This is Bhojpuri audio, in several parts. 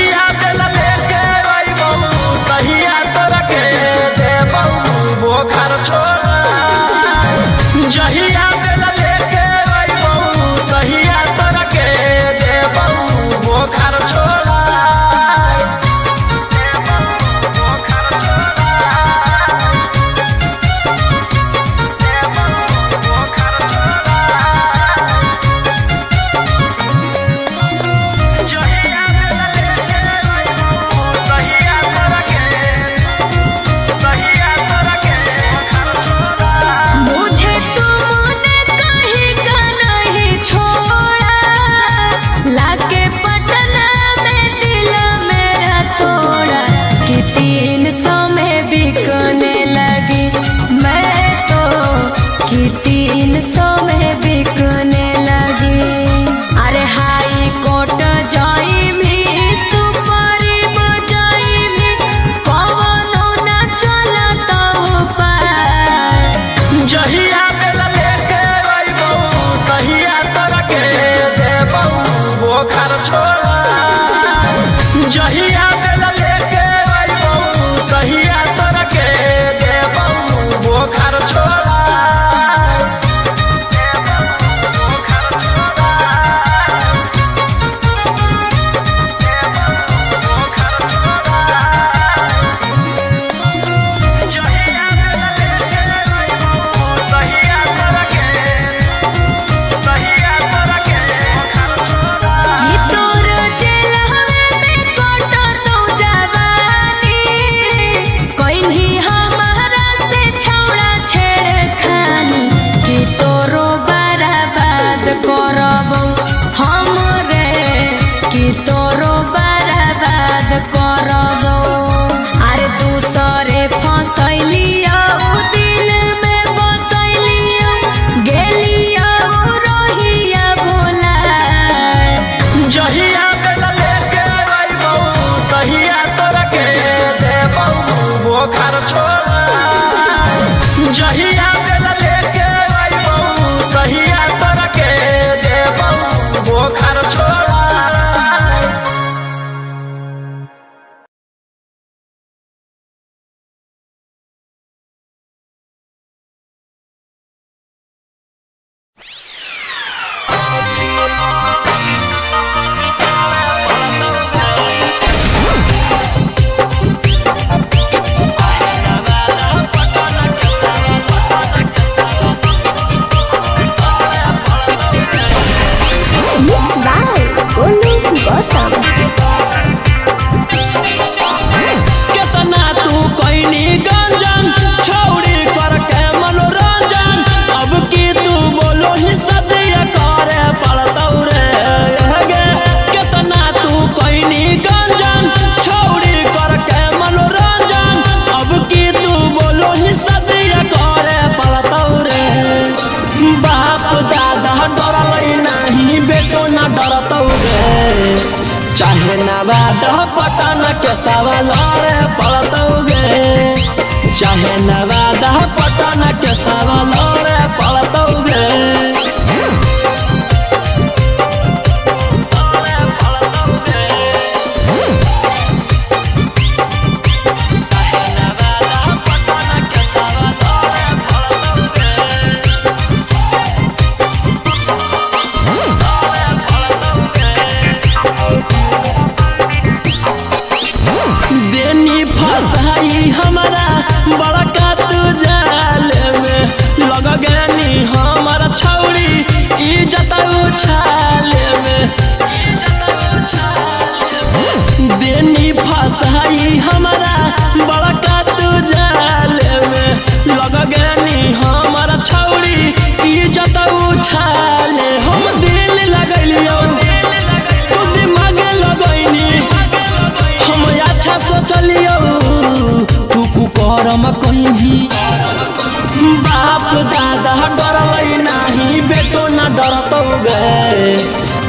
जहिया दिल लेके अइबौ तहिया तोरा के देबौ बोखर छोड़ा। जहिया दिल लेके अइबौ तहिया तोरा के देबौ बोखर छोड़ा। जहिया दिल लेके अइबौ तहिया तोरा के देबौ बोखर छोड़ा। जहिया दिल लेके अइबौ तहिया तोरा के देबौ बोखर छोड़ा। जहिया दिल लेके अइबौ तहिया तोरा के देबौ बोखर छोड़ा। जहिया दिल लेके अइबौ तहिया तोरा के देबौ बोखर छोड़ा। केतना तू कोइनी गंजन छौड़ी करके मनोरंजन, अब की तू बोलो ही सदिया करे पड़तौ रे गे। केतना तू कोइनी गंजन छौड़ी करके मनोरंजन, अब की तू बोलो ही सदिया करे पड़तौ रे। बाप दादा डरलै नाही बेटो ना डरतौ रे, चाहे नवाद पटन के सवाल पड़तौ गे। चाहे नवाद पटन के सवाल पड़तौ गे। देनी फसाई हमारा बड़का तू जाल में, लग गनी हमारा छौड़ी इज्जत उछाल में। देनी फसाई हमारा बड़का तू जाल में, लग गनी हमारा छौड़ी इज्जत उछाल। हम दिल लगलियो तू दिमाग लगैनी, हम अच्छा सोचलियो तू कुकरम कहीं। बाप दादा डरलै नाही बेटो ना डरतौ गे,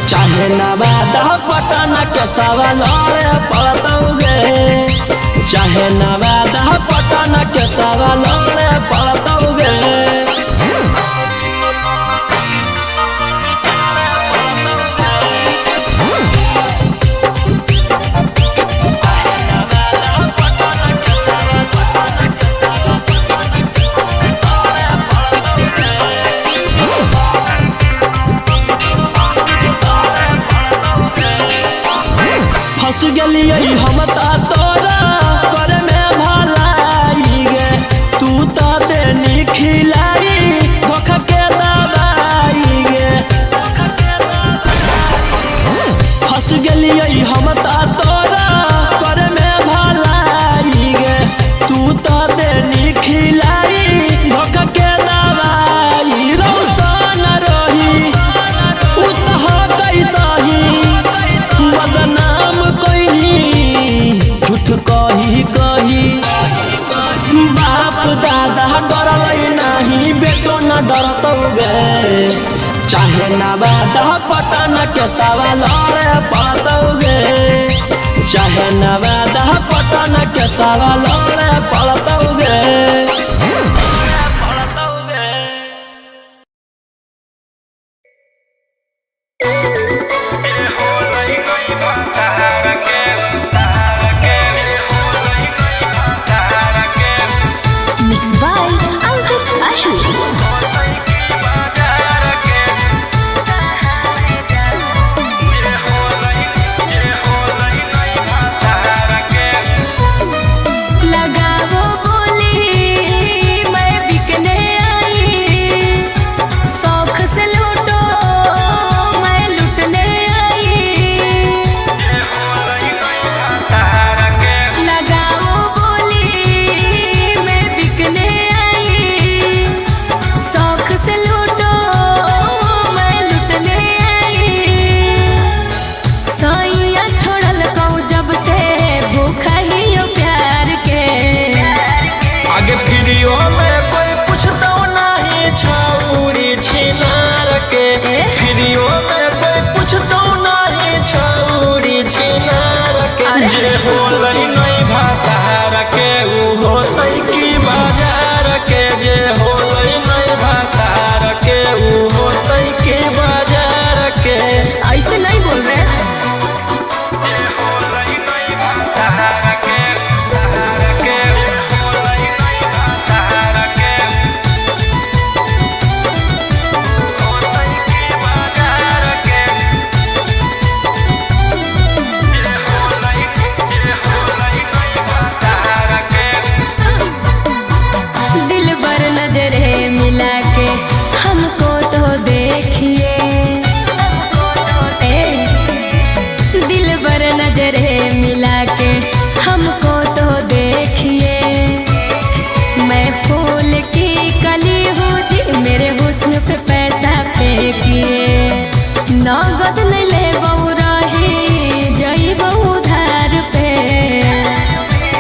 चाहे नवाद पटन के सवाल पड़तौ गे। चाहे नवाद पटन के सवाल पड़तौ गे। फंस गेलियै हम ता तोरा कर में भलाई गे तू ता देनी खिलाई धोखा के दवाई गे फंस गेलियै हम ता तोरा कर में भलाई गे तू ता देनी खिलाई धोखा के दवाई रौशन रही उतह कैसही बदनाम कही झूठ कही कही बाप दादा डरलै नहीं बेटो न डरतौ गे चाहे ना बादा पटन के सवाल रे पड़तौ गे चाहे ना बादा पटन के सवाल रे पड़तौ गे Mixed by Ankit Ahir. लगाओ बोली मैं बिकने आई शौक से लूटो मैं लुटने आई लगाओ बोली मैं बिकने आई शौक से लूटो मैं लुटने आई सैया छोड़ल कहूँ जब से भूखा ही हो प्यार के आगे फिरियो में कोई पूछता नहीं छौरी छिनार के फिरियो में कोई पूछता नहीं छौरी छिनार के अरे। जे होलै नहीं भातार के ऊ होतै की बाजार के जे होलै नहीं भातार के ऊ होतै की बाजार के ऐसे नहीं बोल रहे दिल भर नजरे मिला के हमको तो देखिए दिल भर नजरे मिला के हमको तो देखिए मैं फूल की कली हूँ जी मेरे हुस्न पे पैसा फेंकिए नगद नहीं ले बहु रही जई बहु धार पे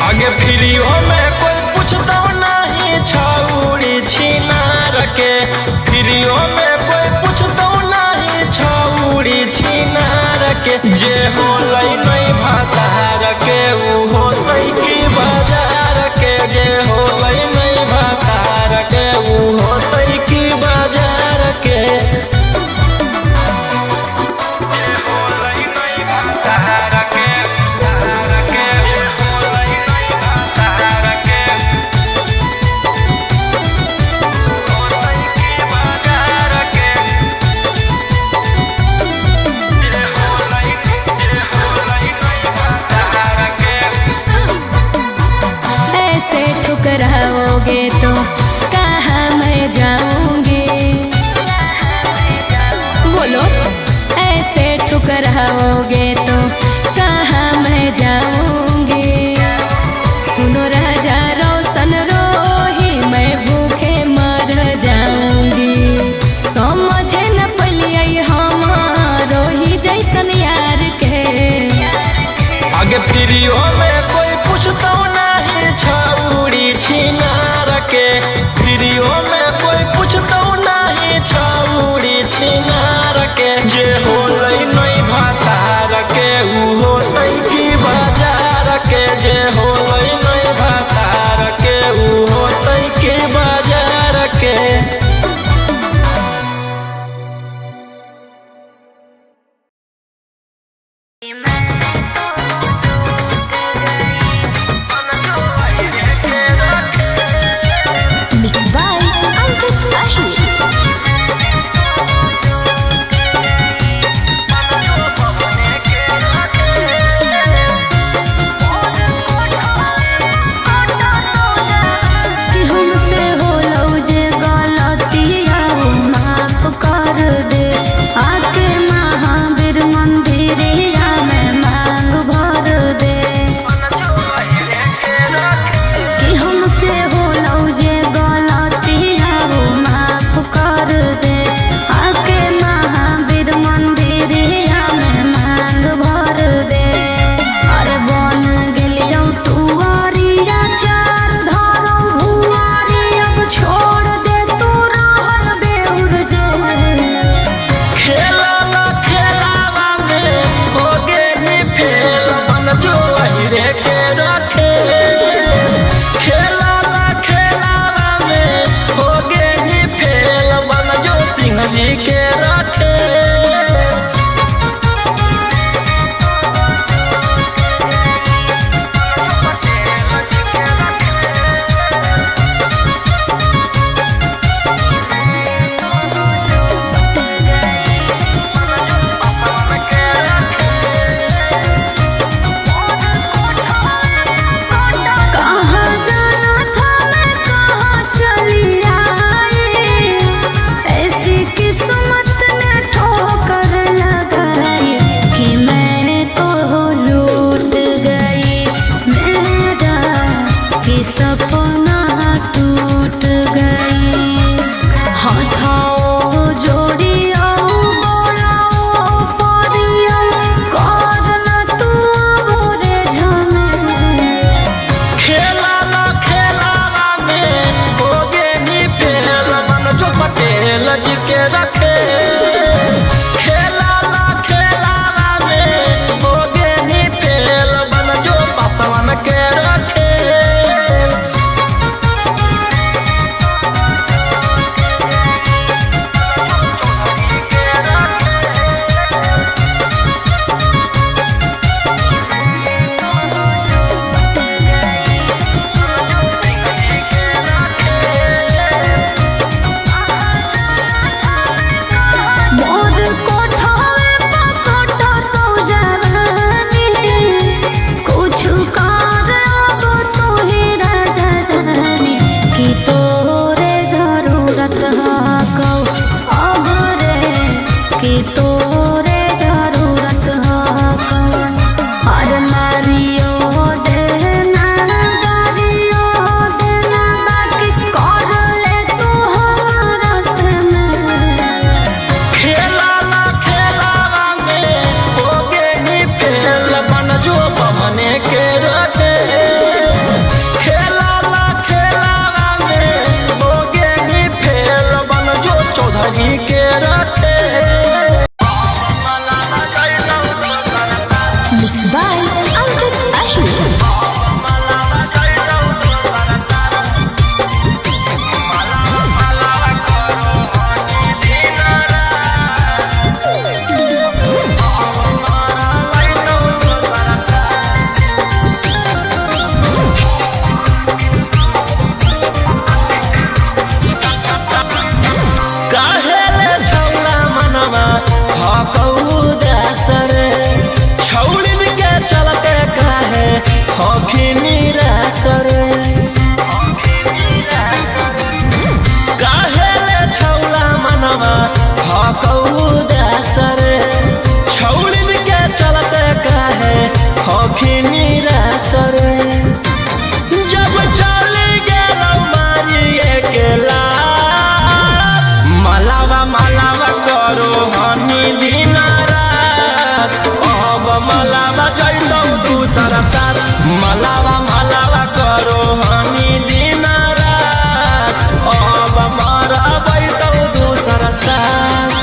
आगे फिरियो में कोई पूछता नहीं छौरी छिनार के फिरियो में कोई पूछता नहीं छौरी छिनार के जे होलै नहीं भातार के ऊ होतै की बाजार के जे होलै नहीं भातार के ऊ होतै की बाजार के ऐसे ठुकराओगे तो कहाँ मैं जाऊंगी बोलो ऐसे ठुकराओगे तो कहाँ मैं जाऊंगी सुनो राजा रोशन रोही मैं भूखे मर जाऊंगी समझे न पलिए हम रोही जैसन यार के आगे फिरियो में कोई पूछता नहीं छौरी छिनार के फिरियो में कोई पूछता नहीं छौरी छिनार के जे होलै नहीं भातार के ऊ होतै की बाजार के जे होलै नहीं भातार के ऊ होतै की बाजार के Mixed by Ankit Ahir. बमने के रखे खेलावा खेलावा में हो गे ही फेल बन जो सिंह जी के रखे। सपना टूट गई हाथों जोड़ियो बोलाओ परियो करना तू बोरे झमे खेलावा खेलावा में हो गे ही फेल बन जो पटेल जी के रखे खेलावा खेलावा में हो गे ही फेल बन जो पासवान के रखे। मलावा मलावा करो हनी दिन रात अब मारा बैठो दूसरा साथ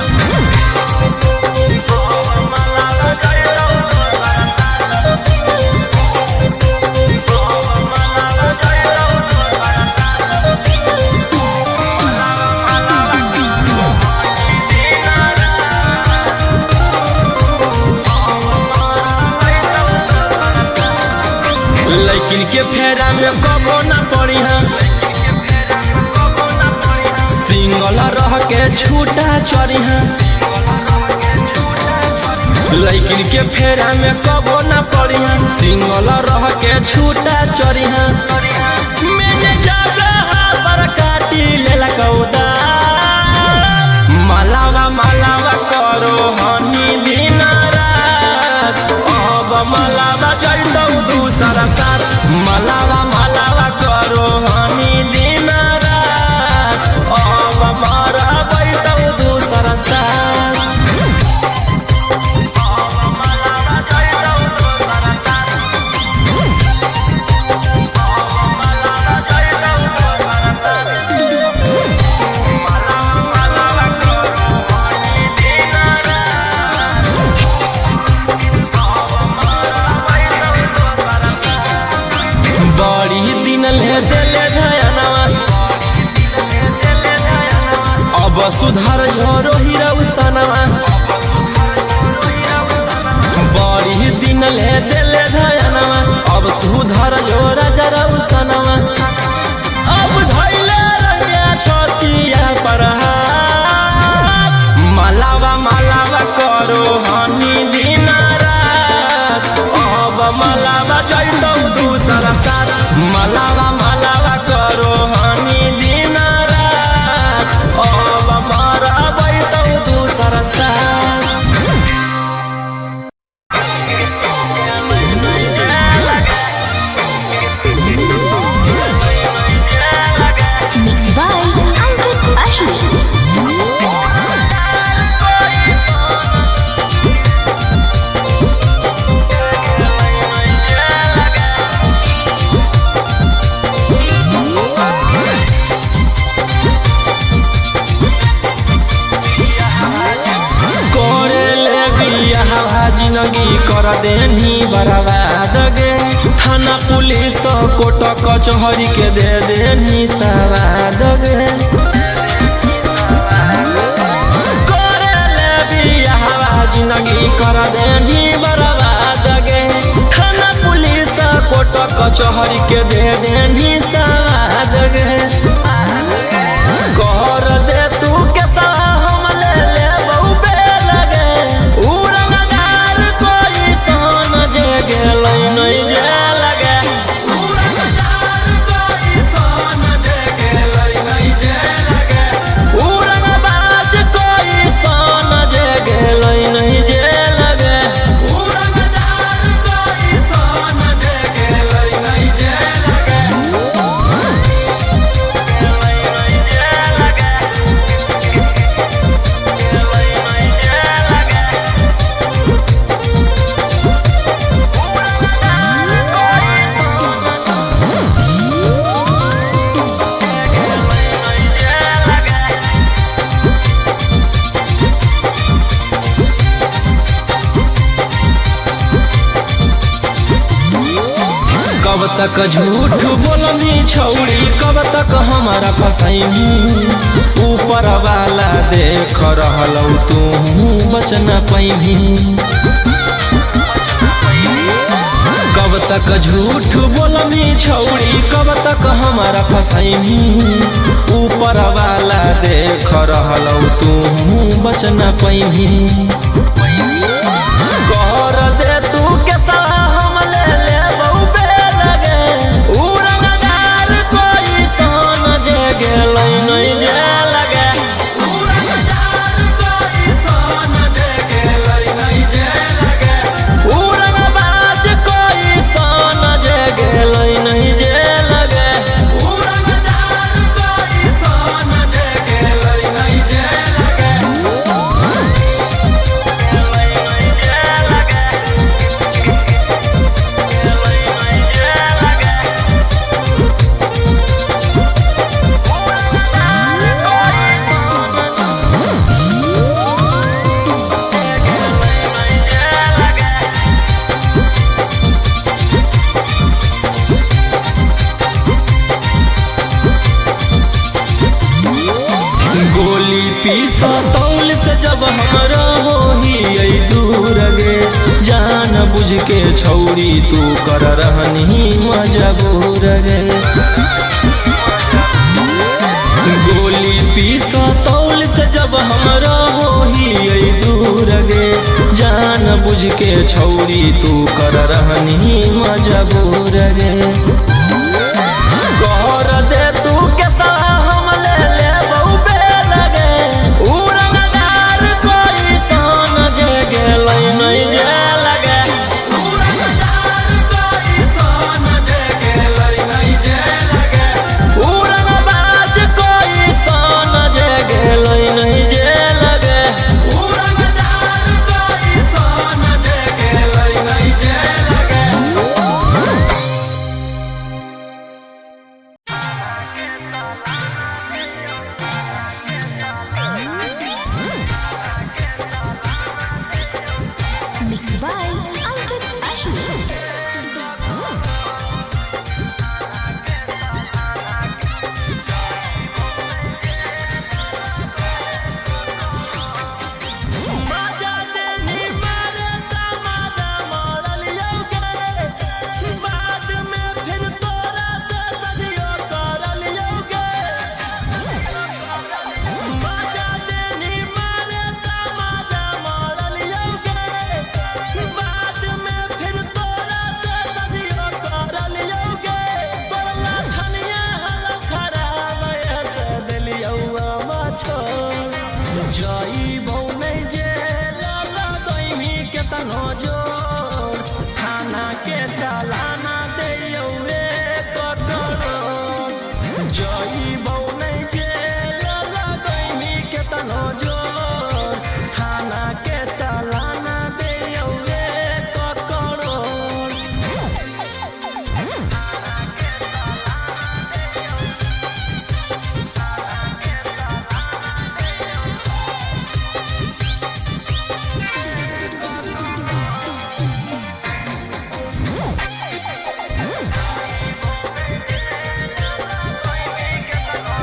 लेकिन के फेरा में कबो ना पड़ी सिंगल रह के छूटा चढ़ी लेकिन के फेरा में कबो ना पड़ी सिंगल रह के छूटा चढ़ी मैंने पर काटी ले कौदा मलावा मलावा करो हनी दिन रात अब मलावा जैतौ दूसरा साथ मलावा मलावा करो हनी दिन रात अब मारा बैठौ दूसरा साथ दिन ले देले धयनवा अब सुधार झरो हीरा सनवा बड़ी दिन ले देले धयनवा अब सुधार झोरा जरा सनवा अब धैले रंगे छतिया पर मलावा मलावा करो हनी दिन रात अब मलावा जैतौ दूसरा साथ मलावा मलावा करो हनी दिन रात अब मरा बैतौ दूसरा साथ। Mixed by Ankit Ahir. जिंदगी कर देनी बर्बाद गे थाना पुलिस कोर्ट कचहरी के दे देनी सवाद गे जिंदगी कर देनी बर्बाद गे थाना पुलिस कोर्ट कचहरी के दे देनी सवाद गे कर दे तू के हम ले ले बहुबे लगे उड़नदार कोई सन जे गेलै नहीं जे लगे उड़नदार कोई सन जे गेलै नहीं जे लगे उड़नबाज कोई सन जे गेलै नहीं जे लगे उड़नदार कोई सन जे गेलै नहीं जे लगे कब तक झूठ बोलनी छौड़ी कब तक हमारा फसैनी ऊपर वाला देख रहलौ तू बचना पैनी कब तक झूठ बोलनी छौड़ी कब तक हमारा फसैनी ऊपर वाला देख रहलौ तू बचना पैनी कर दे तू के हम ले ले बहुबे लगे उड़नदार कोई सन जे गेलै नहीं जे लगे उड़नदार कोई सन जे गेलै नहीं जे लगे उड़नबाज कोई सन जे गेलै नहीं जे लगे उड़नदार कोई सन जे गेलै नहीं जे लगे गोली पीसा तौल से जब हमरा होही दूर गे जान बुझ के छौरी तू कर रहनी मजबूर गे गोली पीसा तौल से जब हमरा होही दूर गे जान बुझ के छौरी तू कर रहनी मजबूर गे कर दे तू के हम ले ले बहुबे लगे उड़नदार कोई सन जे गेलै नहीं जे लगे उड़नदार कोई सन जे गेलै नहीं जे लगे उड़नबाज कोई सन जे गेलै नहीं जे लगे उड़नदार कोई सन जे गेलै नहीं जे लगे केतनो जोर थाना के सालाना दे जई बऊ नहीं जेल लगैमी केतनो जोर थाना के सालाना दे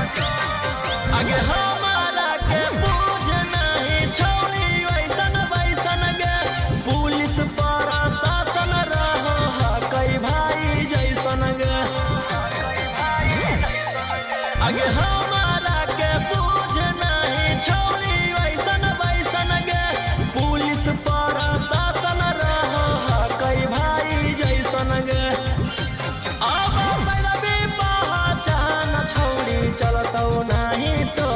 आगे हमारा के पूछ नहीं छोड़ी वैसन वैसन गे पुलिस प्रशासन रहो कई भाई जैसन गे आगे हमारा के पूछ नहीं छोड़ी वैसन वैसन गे पुलिस प्रशासन रहो कई भाई जैसन गे अब पैरवी पहचान छोड़ी चलतौ नहीं तो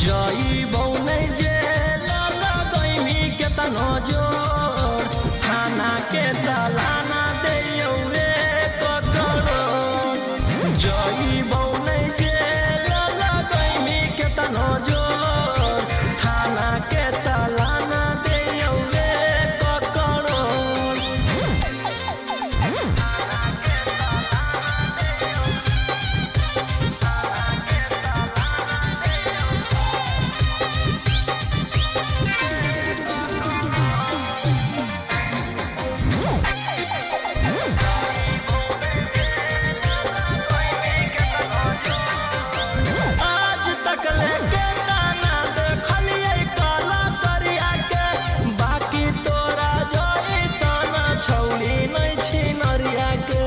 जई बऊ नहीं जेल लगैमी केतनो जोर थाना के सालाना दे जई बऊ नहीं जेल लगैमी केतनो जोर थाना के सालाना दे आज तक लेके ताना देखलिए काला करिया के बाकी तोरा जोई साना छौली नहीं छिनरिया के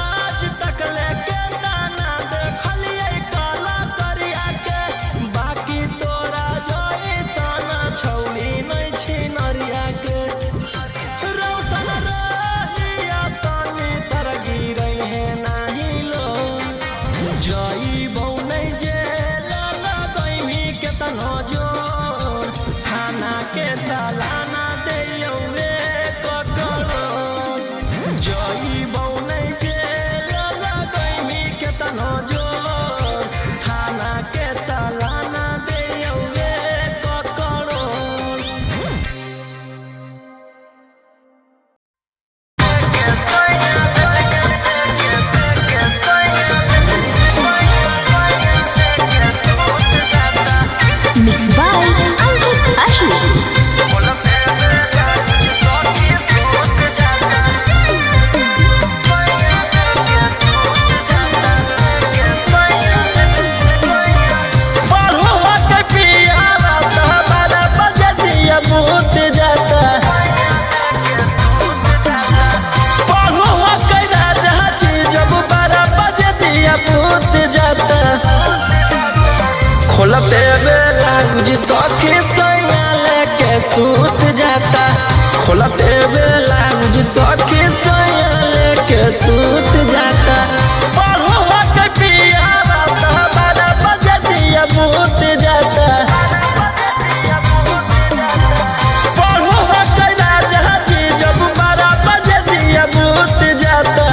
आज तक लेके ताना देखलिए काला करिया के बाकी तोरा जोई साना छौली नहीं छिनरिया के रौशन रहिया सानी तर गिरै है नाही लो जई बऊ नहीं जेल लगैमी केतनो जोर थाना के सालाना दे जई बऊ नहीं जेल लगैमी केतनो जोर थाना के सालाना दे Mixed by Ankit Ahli. पढ़ो के पियाला तो बड़ा बजतिया बूत जाता पढ़ो के राजा जी जब बड़ा बजतिया बूत जाता खोलते बेला गुजी सखी सैया लेके सूत जाता खोलते बेला गुजी सखी सैया लेके सूत जाता पढ़ो के पियाला तो बड़ा बजतिया बूत जाता पढ़ो के राजा जी जब बड़ा बजतिया बूत जाता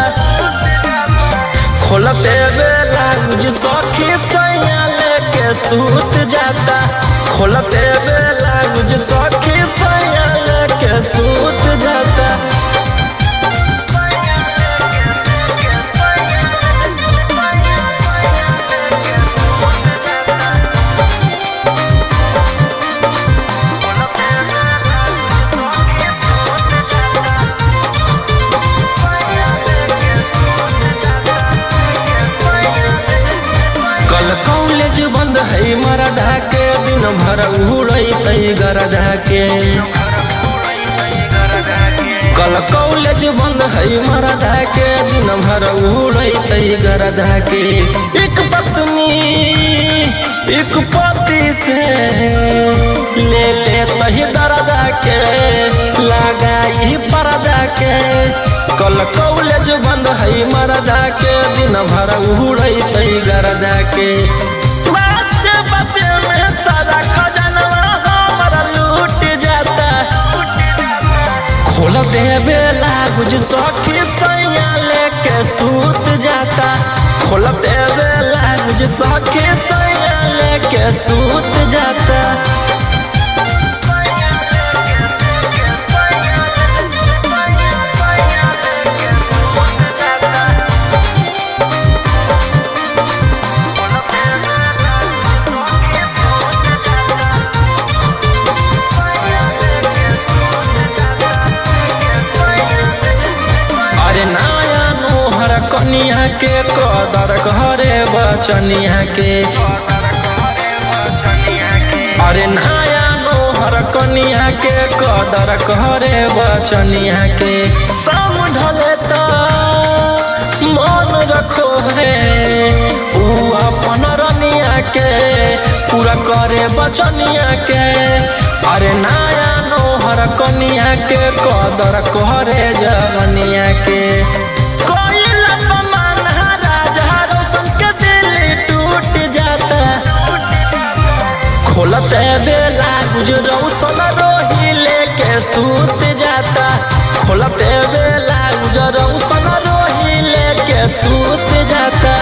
खोलते बेला गुजी सखी सैया लेके सूत जाता खोलते बेला गुजी सखी सैया लेके सूत जाता कल कॉलेज बंद है मरदा के दिन भर उड़ैतै गरदा के कल कॉलेज बंद है मरदा के दिन भर उड़ैतै गरदा के एक पत्नी एक पति से ले लेतै दरदा के लगाई पर्दा के कल कॉलेज बंद है मरदा के दिन भर उड़ैतै गरदा के बाते बाते में सारा खजानवा हमर खोल देवे लागुज सखी सैया लेके सूत जाता। खोल देवे लागुज सखी सैया लेके सूत जाता। कनिया के कदर घरे बचनिया के, अरे नया नोहर कनिया के कदर घरे बचनिया के। शाम ढले तो मन रखो रे ऊ अपन रनिया के पूरा करे बचनिया के। अरे नया नोहर कनिया के कदर करे जवनिया के। खोलते बेला गुजरौ सन रोही लेके सूत जाता। खोलते बेला गुजरौ सन रोही लेके सूत जाता।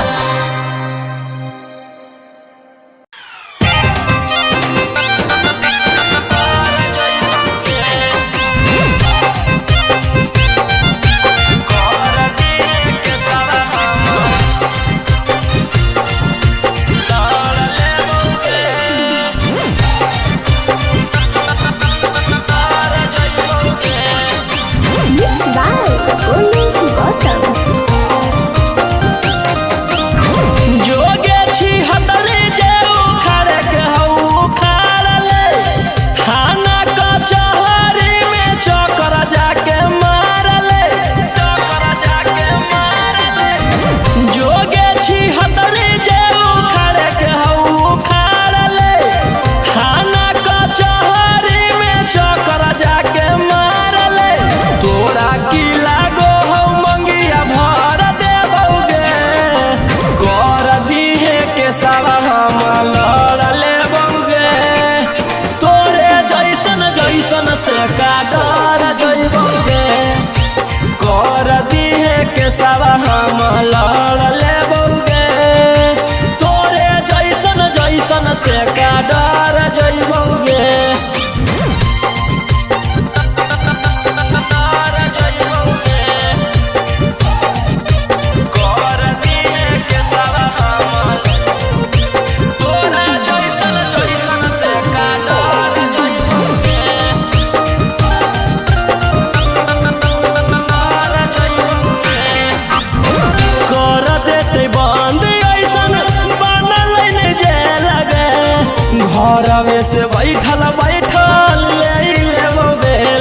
से बैठल बैठल ले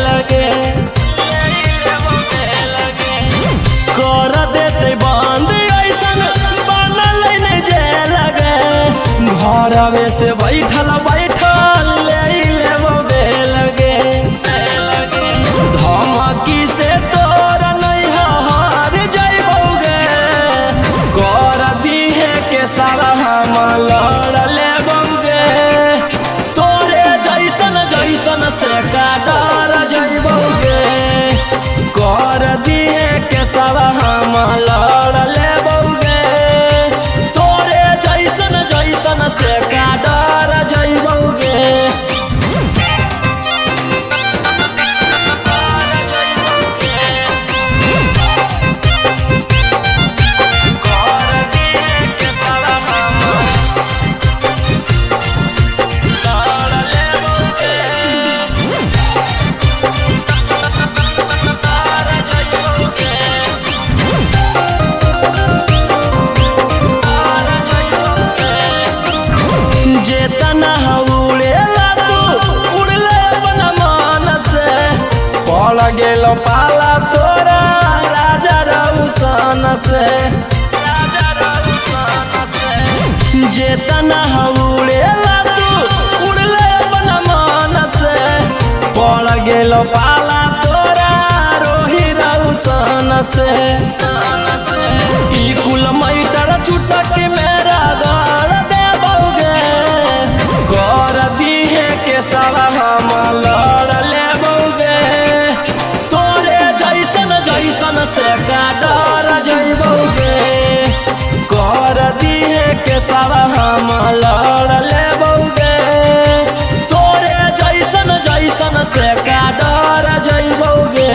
लगे कर देते बंद ऐसन बनल नहीं जे लगे। घरवे से बैठल बैठल ले लगे धमकी से तोरा नहीं हार जाइबोगे। कर दिहे के सारा हम लड़ लेबोगे। तोरे जैसन जैसन से का डर जाइबोगे। कर दिहे के सारा हम लड़ लेबोगे। तोरे जैसन जैसन से का डर जाइबोगे। जेतना उड़ेला तू उड़ले अपन मन से पड़ गेल पाला तोरा राजा रौशन से। जेतना उड़ेला तू उड़ले अपन मन से पड़ गेल पाला तोरा रोही रौशन से। ई कुल मैटर चुटक मेरा घर देबोगे। कर दिहे के सारा हम लड़ लेबोगे। तो केसवा हम लड़ लेबौगे तोरे जैसन जैसन से का डर जइबौगे।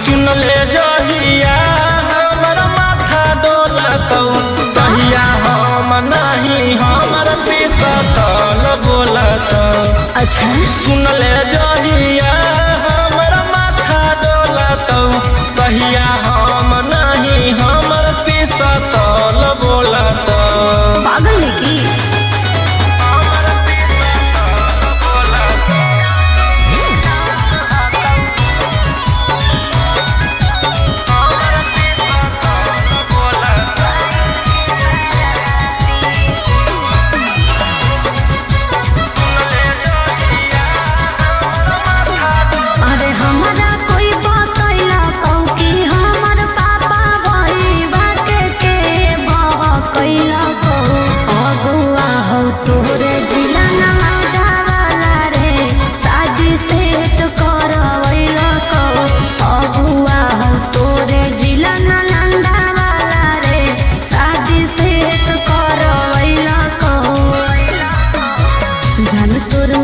सुन ले जहिया हमर माथा डोलतौ तहिया हम नहीं हमर पिसतल बोलतौ। अच्छा सुन ले जहिया हमर माथा डोलतौ तहिया हम नहीं हमर पिसतल बोलतौ। पागल है की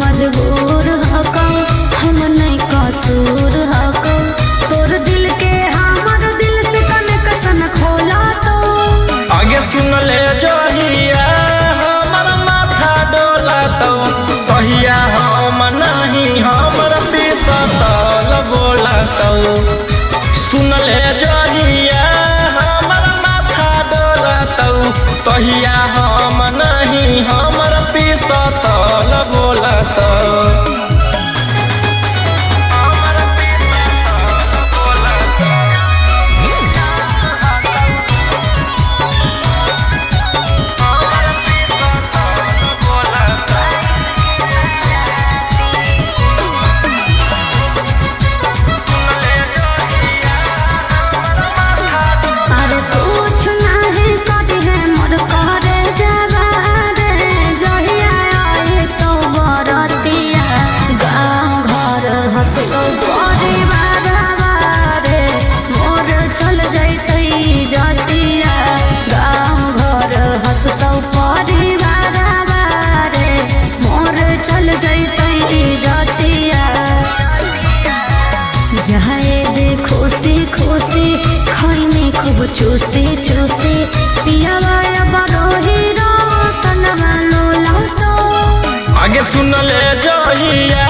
मजबूर हको हम नहीं कसूर हको तोर दिल के हमर दिल से कनेक्शन खोला तो आगे सुन ले जहिया हमर माथा डोलतौ तहिया हम नहीं हमर पिसतल बोलतौ। सुन ले जहिया हमर माथा डोलतौ तहिया हम नहीं हमर पिसतल बोलतौ। चूसी चूसी पिया बरोही रो सनमा लो तो आगे सुन ले जहिया